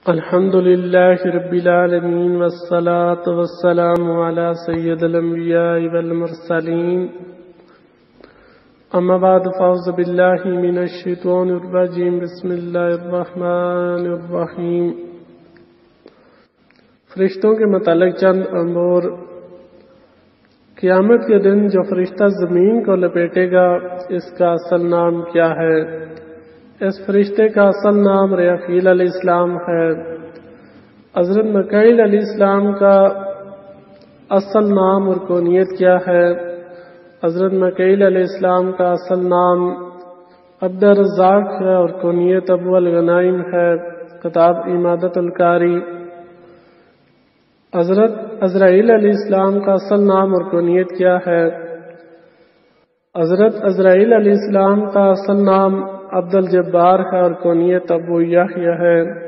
الحمد لله رب العالمين والصلاة والسلام على سيد الأنبياء والمرسلين أما بعد فأعوذ بالله من الشيطان الرجيم بسم الله الرحمن الرحيم فرشتوں کے متعلق چند امور۔ قیامت کے دن جو فرشتہ زمین کو لپیٹے گا اس کا اصل نام کیا ہے؟ اس فرشتے کا اصل نام رافیل علیہ السلام ہے۔ حضرت میکائیل علیہ السلام کا اصل نام اور کونیت کیا ہے؟ حضرت میکائیل علیہ السلام کا اصل نام عبد الرزاق ہے اور کونیت ابو الغنائم ہے۔ کتاب امادۃ القاری۔ حضرت عزرائیل علیہ السلام کا اصل نام اور کونیت کیا ہے؟ حضرت عزرائیل علیہ السلام کا اصل نام عبد الجبار ہے اور کونیت ابو یحییٰ ہے۔